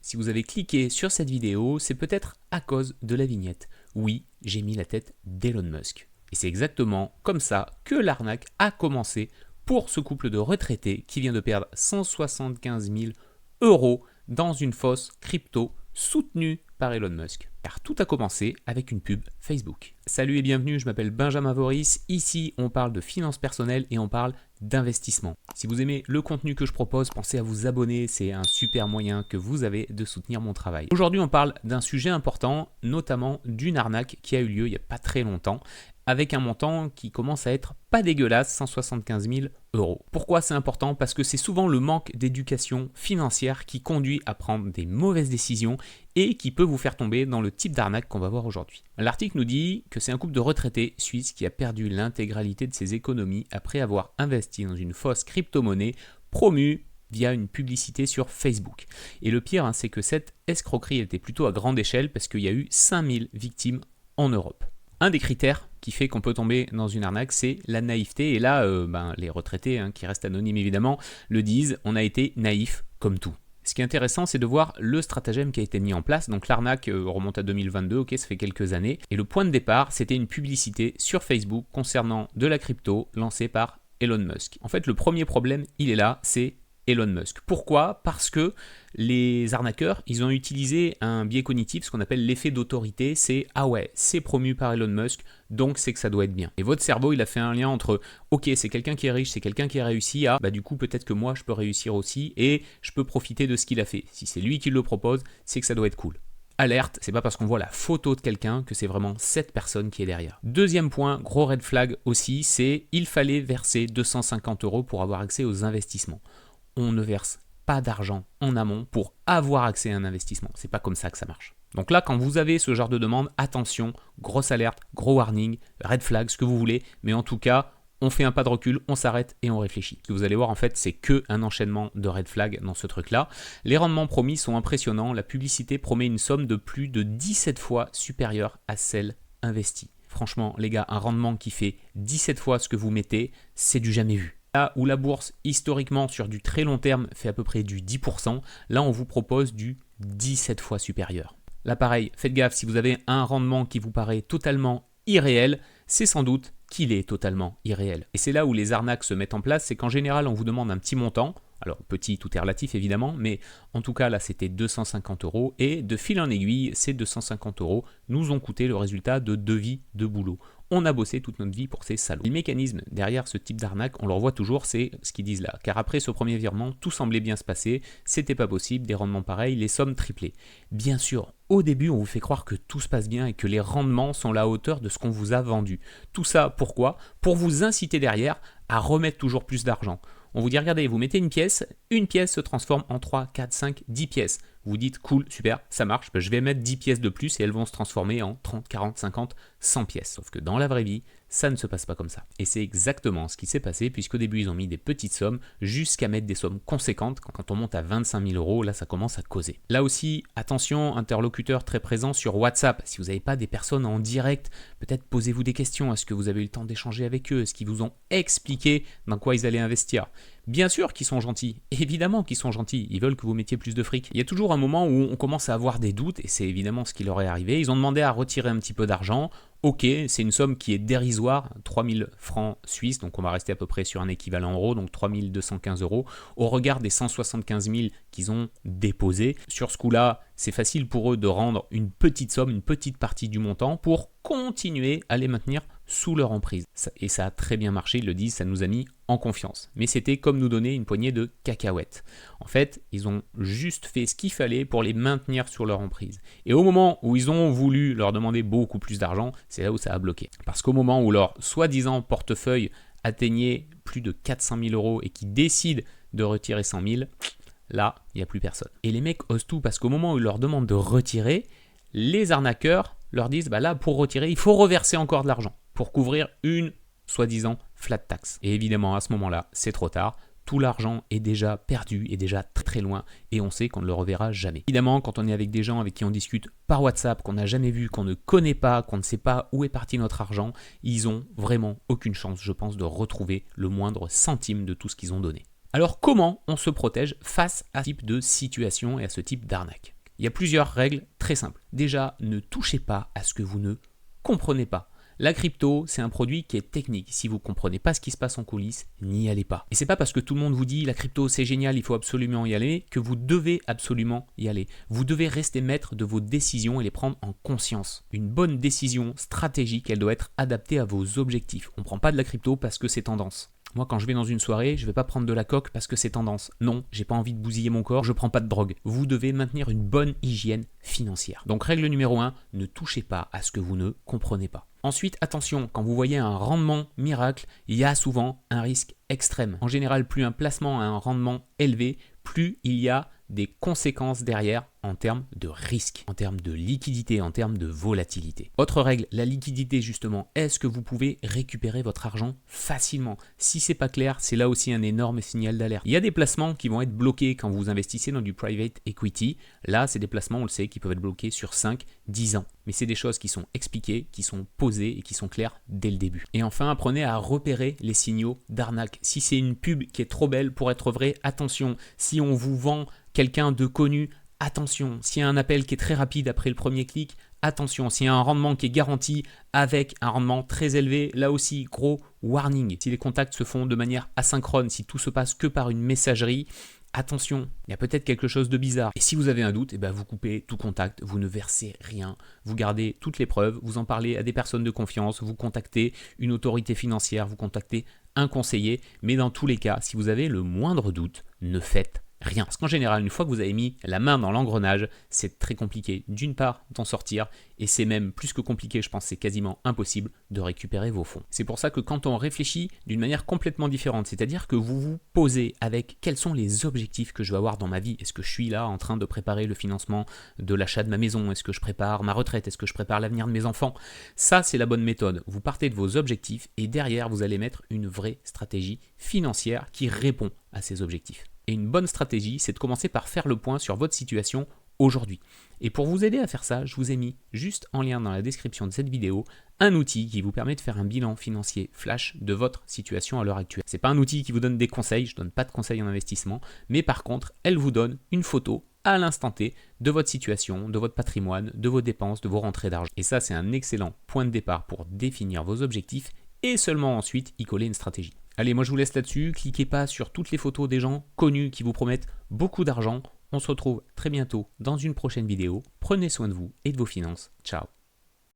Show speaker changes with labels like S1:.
S1: Si vous avez cliqué sur cette vidéo, c'est peut-être à cause de la vignette. Oui, j'ai mis la tête d'Elon Musk. Et c'est exactement comme ça que l'arnaque a commencé pour ce couple de retraités qui vient de perdre 175 000 euros dans une fausse crypto soutenue par Elon Musk. Car tout a commencé avec une pub Facebook. Salut et bienvenue, je m'appelle Benjamin Voris. Ici, on parle de finances personnelles et on parle d'investissement. Si vous aimez le contenu que je propose, pensez à vous abonner, c'est un super moyen que vous avez de soutenir mon travail. Aujourd'hui, on parle d'un sujet important, notamment d'une arnaque qui a eu lieu il n'y a pas très longtemps, avec un montant qui commence à être pas dégueulasse, 175 000 euros. Pourquoi c'est important? Parce que c'est souvent le manque d'éducation financière qui conduit à prendre des mauvaises décisions et qui peut vous faire tomber dans le type d'arnaque qu'on va voir aujourd'hui. L'article nous dit que c'est un couple de retraités suisses qui a perdu l'intégralité de ses économies après avoir investi dans une fausse crypto-monnaie promue via une publicité sur Facebook. Et le pire, c'est que cette escroquerie était plutôt à grande échelle parce qu'il y a eu 5000 victimes en Europe. Un des critères qui fait qu'on peut tomber dans une arnaque, c'est la naïveté. Et là, les retraités, qui restent anonymes évidemment, le disent, on a été naïf comme tout. Ce qui est intéressant, c'est de voir le stratagème qui a été mis en place. Donc l'arnaque remonte à 2022, ok, ça fait quelques années. Et le point de départ, c'était une publicité sur Facebook concernant de la crypto lancée par Elon Musk. En fait, le premier problème, il est là, c'est Elon Musk. Pourquoi? Parce que les arnaqueurs, ils ont utilisé un biais cognitif, ce qu'on appelle l'effet d'autorité. C'est « Ah ouais, c'est promu par Elon Musk, donc c'est que ça doit être bien ». Et votre cerveau, il a fait un lien entre « Ok, c'est quelqu'un qui est riche, c'est quelqu'un qui a réussi à… du coup, peut-être que moi, je peux réussir aussi et je peux profiter de ce qu'il a fait. Si c'est lui qui le propose, c'est que ça doit être cool ». Alerte, c'est pas parce qu'on voit la photo de quelqu'un que c'est vraiment cette personne qui est derrière. Deuxième point, gros red flag aussi, c'est il fallait verser 250 euros pour avoir accès aux investissements. On ne verse pas d'argent en amont pour avoir accès à un investissement. C'est pas comme ça que ça marche. Donc là, quand vous avez ce genre de demande, attention, grosse alerte, gros warning, red flag, ce que vous voulez, mais en tout cas, on fait un pas de recul, on s'arrête et on réfléchit. Ce que vous allez voir, en fait, c'est que un enchaînement de red flag dans ce truc-là. Les rendements promis sont impressionnants. La publicité promet une somme de plus de 17 fois supérieure à celle investie. Franchement, les gars, un rendement qui fait 17 fois ce que vous mettez, c'est du jamais vu. Là où la bourse, historiquement, sur du très long terme, fait à peu près du 10%, là, on vous propose du 17 fois supérieur. Là, pareil, faites gaffe, si vous avez un rendement qui vous paraît totalement irréel, c'est sans doute qu'il est totalement irréel. Et c'est là où les arnaques se mettent en place, c'est qu'en général, on vous demande un petit montant. Alors, petit, tout est relatif évidemment, mais en tout cas, là, c'était 250 euros. Et de fil en aiguille, ces 250 euros nous ont coûté le résultat de 2 vies de boulot. On a bossé toute notre vie pour ces salauds. Le mécanisme derrière ce type d'arnaque, on le revoit toujours, c'est ce qu'ils disent là. Car après ce premier virement, tout semblait bien se passer, c'était pas possible, des rendements pareils, les sommes triplées. Bien sûr, au début, on vous fait croire que tout se passe bien et que les rendements sont à la hauteur de ce qu'on vous a vendu. Tout ça, pourquoi? Pour vous inciter derrière à remettre toujours plus d'argent. On vous dit, regardez, vous mettez une pièce se transforme en 3, 4, 5, 10 pièces. Vous dites, cool, super, ça marche, je vais mettre 10 pièces de plus et elles vont se transformer en 30, 40, 50, 100 pièces. Sauf que dans la vraie vie, ça ne se passe pas comme ça. Et c'est exactement ce qui s'est passé, puisqu'au début, ils ont mis des petites sommes jusqu'à mettre des sommes conséquentes. Quand on monte à 25 000 euros, là, ça commence à causer. Là aussi, attention, interlocuteur très présent sur WhatsApp. Si vous n'avez pas des personnes en direct, peut-être posez-vous des questions. Est-ce que vous avez eu le temps d'échanger avec eux? Est-ce qu'ils vous ont expliqué dans quoi ils allaient investir? Bien sûr qu'ils sont gentils, évidemment qu'ils sont gentils, ils veulent que vous mettiez plus de fric. Il y a toujours un moment où on commence à avoir des doutes, et c'est évidemment ce qui leur est arrivé. Ils ont demandé à retirer un petit peu d'argent. Ok, c'est une somme qui est dérisoire, 3000 francs suisses, donc on va rester à peu près sur un équivalent euro, donc 3215 euros, au regard des 175 000 qu'ils ont déposés. Sur ce coup-là, c'est facile pour eux de rendre une petite somme, une petite partie du montant pour continuer à les maintenir sous leur emprise. Et ça a très bien marché, ils le disent, ça nous a mis en confiance. Mais c'était comme nous donner une poignée de cacahuètes. En fait, ils ont juste fait ce qu'il fallait pour les maintenir sur leur emprise. Et au moment où ils ont voulu leur demander beaucoup plus d'argent, c'est là où ça a bloqué. Parce qu'au moment où leur soi-disant portefeuille atteignait plus de 400 000 euros et qu'ils décident de retirer 100 000, là, il n'y a plus personne. Et les mecs osent tout parce qu'au moment où ils leur demandent de retirer, les arnaqueurs leur disent, là, pour retirer, il faut reverser encore de l'argent pour couvrir une soi-disant flat tax. Et évidemment, à ce moment-là, c'est trop tard. Tout l'argent est déjà perdu, est déjà très très loin et on sait qu'on ne le reverra jamais. Évidemment, quand on est avec des gens avec qui on discute par WhatsApp, qu'on n'a jamais vu, qu'on ne connaît pas, qu'on ne sait pas où est parti notre argent, ils ont vraiment aucune chance, je pense, de retrouver le moindre centime de tout ce qu'ils ont donné. Alors comment on se protège face à ce type de situation et à ce type d'arnaque? Il y a plusieurs règles très simples. Déjà, ne touchez pas à ce que vous ne comprenez pas. La crypto, c'est un produit qui est technique. Si vous ne comprenez pas ce qui se passe en coulisses, n'y allez pas. Et c'est pas parce que tout le monde vous dit la crypto c'est génial, il faut absolument y aller, que vous devez absolument y aller. Vous devez rester maître de vos décisions et les prendre en conscience. Une bonne décision stratégique, elle doit être adaptée à vos objectifs. On ne prend pas de la crypto parce que c'est tendance. Moi, quand je vais dans une soirée, je ne vais pas prendre de la coke parce que c'est tendance. Non, j'ai pas envie de bousiller mon corps, je ne prends pas de drogue. Vous devez maintenir une bonne hygiène financière. Donc règle numéro 1, ne touchez pas à ce que vous ne comprenez pas. Ensuite, attention, quand vous voyez un rendement miracle, il y a souvent un risque extrême. En général, plus un placement a un rendement élevé, plus il y a des conséquences derrière en termes de risque, en termes de liquidité, en termes de volatilité. Autre règle, la liquidité justement. Est-ce que vous pouvez récupérer votre argent facilement? Si c'est pas clair, c'est là aussi un énorme signal d'alerte. Il y a des placements qui vont être bloqués quand vous investissez dans du private equity. Là, c'est des placements, on le sait, qui peuvent être bloqués sur 5-10 ans. Mais c'est des choses qui sont expliquées, qui sont posées et qui sont claires dès le début. Et enfin, apprenez à repérer les signaux d'arnaque. Si c'est une pub qui est trop belle pour être vraie, attention. Si on vous vend quelqu'un de connu, attention. S'il y a un appel qui est très rapide après le premier clic, attention. S'il y a un rendement qui est garanti avec un rendement très élevé, là aussi, gros warning. Si les contacts se font de manière asynchrone, si tout se passe que par une messagerie, attention, il y a peut-être quelque chose de bizarre. Et si vous avez un doute, vous coupez tout contact, vous ne versez rien, vous gardez toutes les preuves, vous en parlez à des personnes de confiance, vous contactez une autorité financière, vous contactez un conseiller, mais dans tous les cas, si vous avez le moindre doute, ne faites rien. Parce qu'en général, une fois que vous avez mis la main dans l'engrenage, c'est très compliqué d'une part d'en sortir et c'est même plus que compliqué, je pense c'est quasiment impossible de récupérer vos fonds. C'est pour ça que quand on réfléchit d'une manière complètement différente, c'est-à-dire que vous vous posez avec quels sont les objectifs que je vais avoir dans ma vie. Est-ce que je suis là en train de préparer le financement de l'achat de ma maison? Est-ce que je prépare ma retraite? Est-ce que je prépare l'avenir de mes enfants? Ça, c'est la bonne méthode. Vous partez de vos objectifs et derrière, vous allez mettre une vraie stratégie financière qui répond à ces objectifs. Et une bonne stratégie, c'est de commencer par faire le point sur votre situation aujourd'hui. Et pour vous aider à faire ça, je vous ai mis juste en lien dans la description de cette vidéo un outil qui vous permet de faire un bilan financier flash de votre situation à l'heure actuelle. Ce n'est pas un outil qui vous donne des conseils, je ne donne pas de conseils en investissement, mais par contre, elle vous donne une photo à l'instant T de votre situation, de votre patrimoine, de vos dépenses, de vos rentrées d'argent. Et ça, c'est un excellent point de départ pour définir vos objectifs et seulement ensuite y coller une stratégie. Allez, moi je vous laisse là-dessus, cliquez pas sur toutes les photos des gens connus qui vous promettent beaucoup d'argent. On se retrouve très bientôt dans une prochaine vidéo. Prenez soin de vous et de vos finances. Ciao.